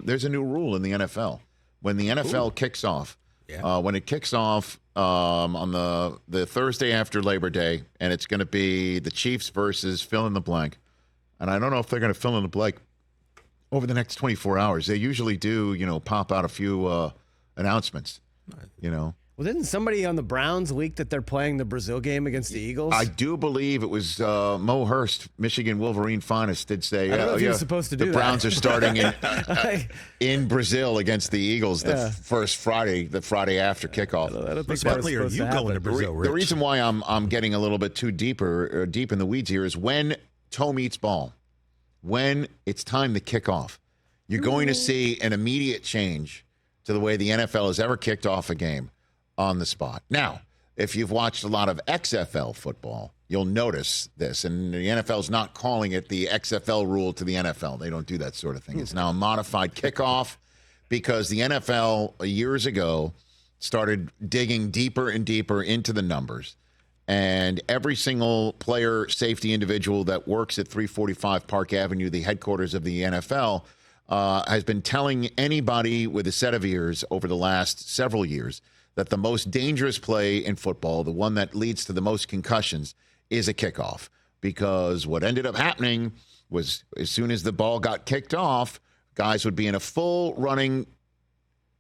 there's a new rule in the NFL. When the NFL kicks off, when it kicks off on the Thursday after Labor Day, and it's going to be the Chiefs versus fill in the blank. And I don't know if they're going to fill in the blank over the next 24 hours. They usually do, pop out a few announcements, Well, didn't somebody on the Browns leak that they're playing the Brazil game against the Eagles? I do believe it was Mo Hurst, Michigan Wolverine finest, did say, I don't know if he was supposed to do the that. Browns are starting in Brazil against the Eagles the Friday after kickoff. Exactly, are you going to Brazil, Rich? The reason why I'm getting a little bit too deep in the weeds here is when toe meets ball, when it's time to kick off, you're going to see an immediate change to the way the NFL has ever kicked off a game on the spot. Now, if you've watched a lot of XFL football, you'll notice this, and the NFL is not calling it the XFL rule to the NFL. They don't do that sort of thing. It's now a modified kickoff because the NFL years ago started digging deeper and deeper into the numbers, and every single player safety individual that works at 345 Park Avenue, the headquarters of the NFL, has been telling anybody with a set of ears over the last several years that the most dangerous play in football, the one that leads to the most concussions, is a kickoff. Because what ended up happening was as soon as the ball got kicked off, guys would be in a full running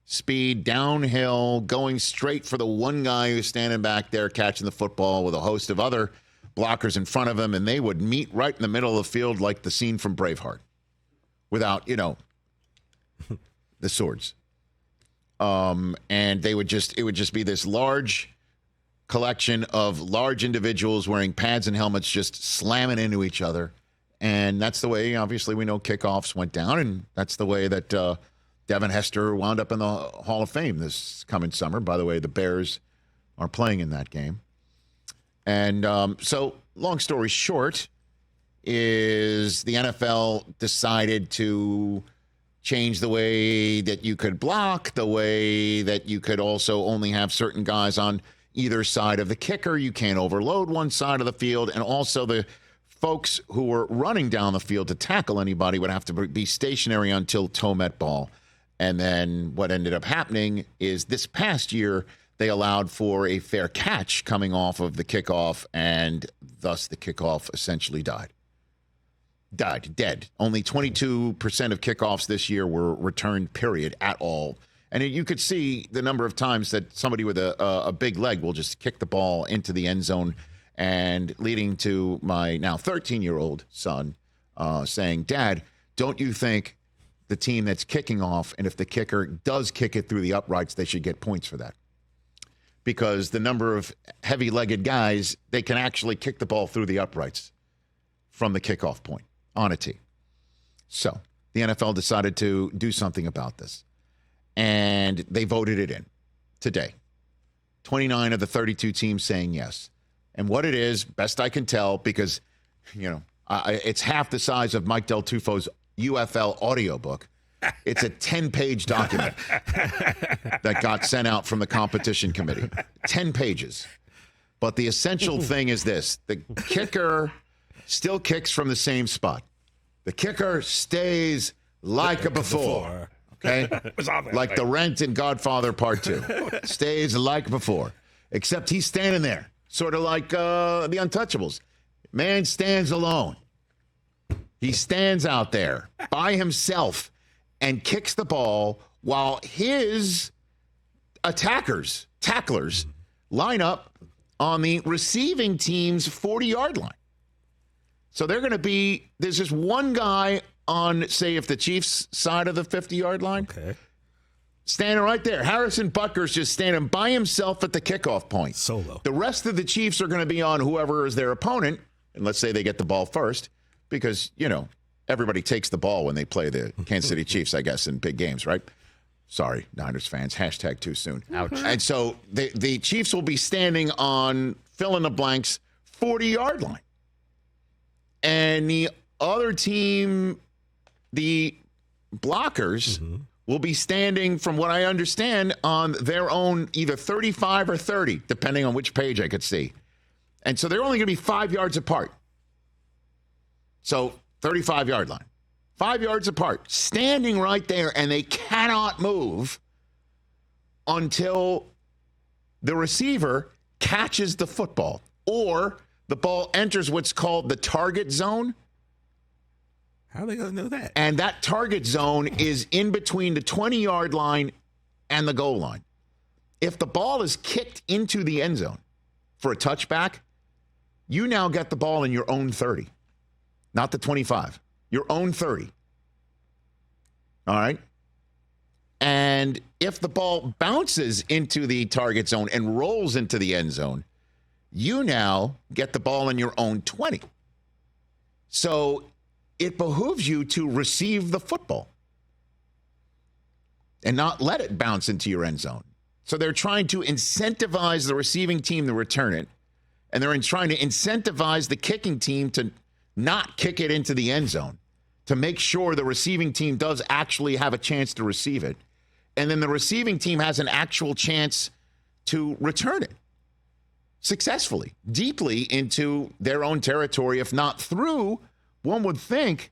speed downhill, going straight for the one guy who's standing back there catching the football with a host of other blockers in front of him, and they would meet right in the middle of the field like the scene from Braveheart without, the swords. And it would just be this large collection of large individuals wearing pads and helmets just slamming into each other. And that's the way, obviously, we know kickoffs went down. And that's the way that Devin Hester wound up in the Hall of Fame this coming summer. By the way, the Bears are playing in that game. And so, long story short, is the NFL decided to change the way that you could block, the way that you could also only have certain guys on either side of the kicker. You can't overload one side of the field. And also the folks who were running down the field to tackle anybody would have to be stationary until toe met ball. And then what ended up happening is this past year, they allowed for a fair catch coming off of the kickoff, and thus the kickoff essentially died. Dead. Only 22% of kickoffs this year were returned, period, at all. And you could see the number of times that somebody with a big leg will just kick the ball into the end zone, and leading to my now 13-year-old son saying, "Dad, don't you think the team that's kicking off, and if the kicker does kick it through the uprights, they should get points for that?" Because the number of heavy-legged guys, they can actually kick the ball through the uprights from the kickoff point on a tee. So the NFL decided to do something about this, and they voted it in today. 29 of the 32 teams saying yes. And what it is, best I can tell, because, it's half the size of Mike Del Tufo's UFL audiobook. It's a 10-page document that got sent out from the competition committee. 10 pages. But the essential thing is this. The kicker still kicks from the same spot. The kicker stays like before. Okay? Like the Rent in Godfather Part 2. Stays like before. Except he's standing there. Sort of like the Untouchables. Man stands alone. He stands out there by himself and kicks the ball while his tacklers, line up on the receiving team's 40-yard line. So there's just one guy on, say, if the Chiefs' side of the 50-yard line, standing right there. Harrison Butker's just standing by himself at the kickoff point. Solo. The rest of the Chiefs are going to be on whoever is their opponent, and let's say they get the ball first, because, everybody takes the ball when they play the Kansas City Chiefs, I guess, in big games, right? Sorry, Niners fans. # too soon. Ouch. And so the Chiefs will be standing on fill-in-the-blanks 40-yard line. And the other team, the blockers, will be standing, from what I understand, on their own either 35 or 30, depending on which page I could see. And so they're only going to be 5 yards apart. So 35-yard line. 5 yards apart, standing right there, and they cannot move until the receiver catches the football or the ball enters what's called the target zone. How are they going to know that? And that target zone is in between the 20-yard line and the goal line. If the ball is kicked into the end zone for a touchback, you now get the ball in your own 30, not the 25, your own 30. All right? And if the ball bounces into the target zone and rolls into the end zone, you now get the ball in your own 20. So it behooves you to receive the football and not let it bounce into your end zone. So they're trying to incentivize the receiving team to return it, and they're trying to incentivize the kicking team to not kick it into the end zone, to make sure the receiving team does actually have a chance to receive it. And then the receiving team has an actual chance to return it successfully, deeply into their own territory, if not through, one would think,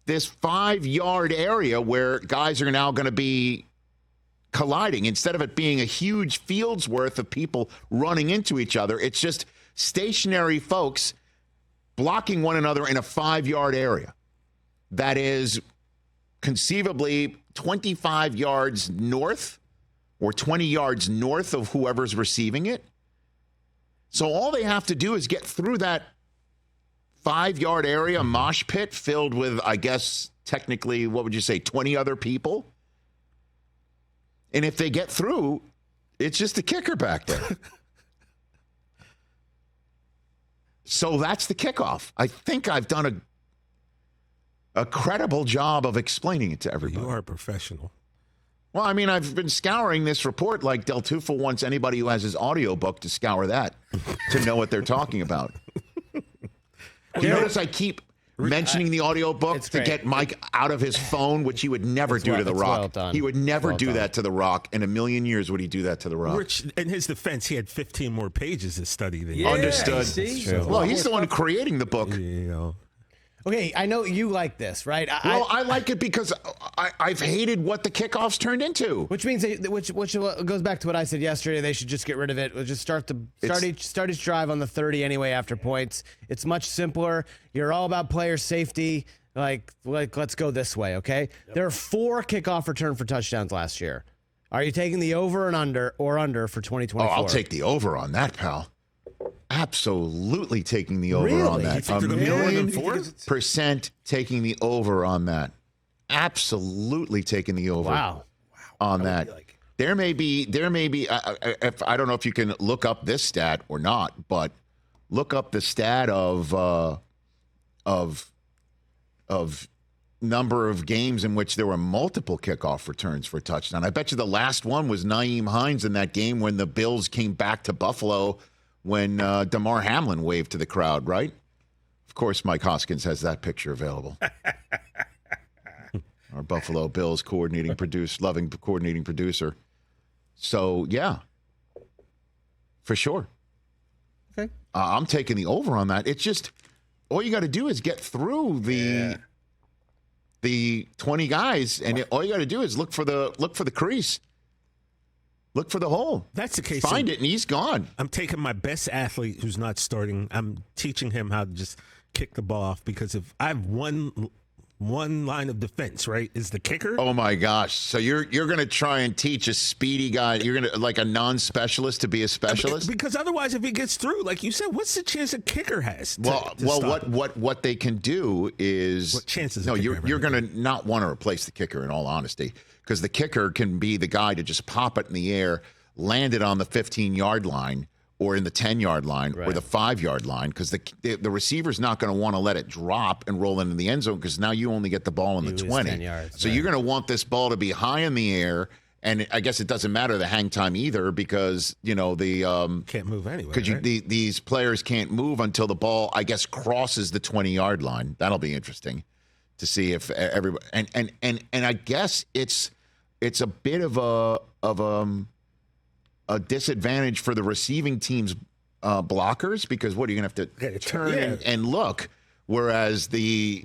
this 5-yard area where guys are now going to be colliding. Instead of it being a huge field's worth of people running into each other, it's just stationary folks blocking one another in a 5-yard area that is conceivably 25 yards north or 20 yards north of whoever's receiving it. So all they have to do is get through that 5-yard area, mosh pit filled with, I guess, technically, what would you say, 20 other people? And if they get through, it's just a kicker back there. So that's the kickoff. I think I've done a credible job of explaining it to everybody. You are a professional. Well, I mean, I've been scouring this report like Del Tufo wants anybody who has his audiobook to scour that to know what they're talking about. You notice I keep mentioning the audiobook to get Mike out of his phone, which he would never do to The Rock. He would never do that to The Rock. In a million years would he do that to The Rock. Rich, in his defense, he had 15 more pages to study than you. Understood. Well, he's the one creating the book. You know. Okay, I know you like this, right? I like it because I've hated what the kickoffs turned into. Which means which goes back to what I said yesterday. They should just get rid of it. We'll just start each drive on the 30 anyway after points. It's much simpler. You're all about player safety. Like let's go this way, okay? Yep. There are 4 kickoff return for touchdowns last year. Are you taking the over and under for 2024? Oh, I'll take the over on that, pal. Absolutely taking the over on that. You think they're more than 1,000,000% taking the over on that. Absolutely taking the over on that. There may be. If I don't know if you can look up this stat or not, but look up the stat of number of games in which there were multiple kickoff returns for a touchdown. I bet you the last one was Nyheim Hines in that game when the Bills came back to Buffalo when Damar Hamlin waved to the crowd, right? Of course, Mike Hoskins has that picture available. Our Buffalo Bills coordinating producer. So, yeah, for sure. Okay. I'm taking the over on that. It's just, all you got to do is get through the 20 guys, and all you got to do is look for the crease. Look for the hole. That's the case. Find it, and he's gone. I'm taking my best athlete who's not starting. I'm teaching him how to just kick the ball off, because if I have one line of defense, right, is the kicker. Oh my gosh! So you're going to try and teach a speedy guy? You're going to, like, a non-specialist to be a specialist? Because otherwise, if he gets through, like you said, what's the chance a kicker has? What they can do is, what chances? No, you're going to not want to replace the kicker, in all honesty, because the kicker can be the guy to just pop it in the air, land it on the 15-yard line or in the 10-yard line or the 5-yard line, because the receiver's not going to want to let it drop and roll into the end zone, because now you only get the ball in the 20. 10 yards, so you're going to want this ball to be high in the air, and I guess it doesn't matter the hang time either, because the can't move anyway. Because these players can't move until the ball, I guess, crosses the 20-yard line. That'll be interesting to see if everybody and I guess it's a bit of a disadvantage for the receiving team's blockers, because what are you going to have to turn and look, whereas the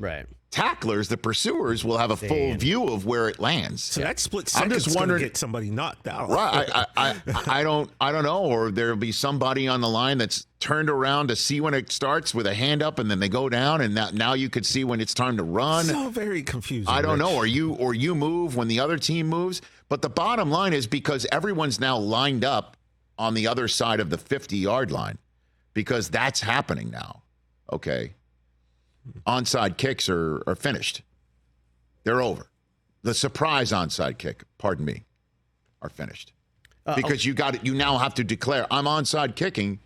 tacklers, the pursuers, will have a full view of where it lands. So that split I'm second's just going to wondering, get somebody knocked out. right? I don't know. Or there'll be somebody on the line that's turned around to see when it starts with a hand up, and then they go down, and now you could see when it's time to run. So very confusing. I don't Rich. know. Or you move when the other team moves. But the bottom line is, because everyone's now lined up on the other side of the 50-yard line, because that's happening now. Okay. Onside kicks are finished. They're over. The surprise onside kick, pardon me, are finished. Because you now have to declare, I'm onside kicking,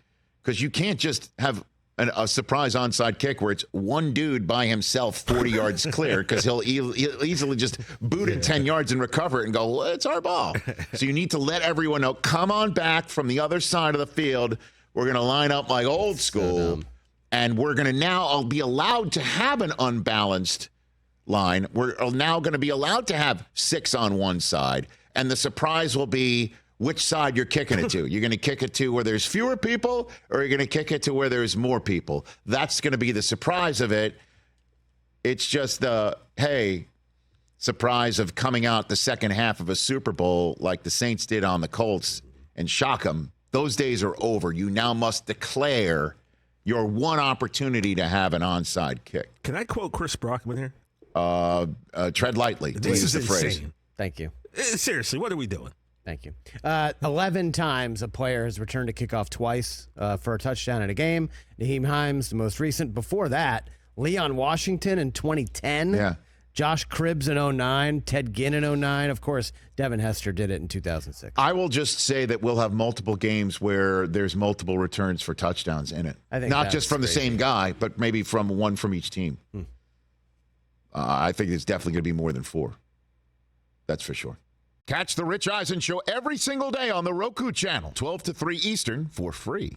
because you can't just have a surprise onside kick where it's one dude by himself 40 yards clear, because he'll easily just boot it 10 yards and recover it and go, well, it's our ball. So you need to let everyone know, come on back from the other side of the field. We're going to line up like old school, and we're going to now be allowed to have an unbalanced line. We're now going to be allowed to have 6 on one side, and the surprise will be which side you're kicking it to. You're going to kick it to where there's fewer people, or you're going to kick it to where there's more people. That's going to be the surprise of it. It's just the, hey, surprise of coming out the second half of a Super Bowl like the Saints did on the Colts and shock them. Those days are over. You now must declare your one opportunity to have an onside kick. Can I quote Chris Brockman here? Tread lightly. This is the phrase. insane. Thank you. Seriously, what are we doing? Thank you. 11 times a player has returned to kickoff twice for a touchdown in a game. Naheem Hines, the most recent. Before that, Leon Washington in 2010. Yeah. Josh Cribbs in 2009. Ted Ginn in 2009. Of course, Devin Hester did it in 2006. I will just say that we'll have multiple games where there's multiple returns for touchdowns in it. I think not just from crazy. the same guy, but maybe from one from each team. I think it's definitely going to be more than 4. That's for sure. Catch the Rich Eisen Show every single day on the Roku channel, 12 to 3 Eastern, for free.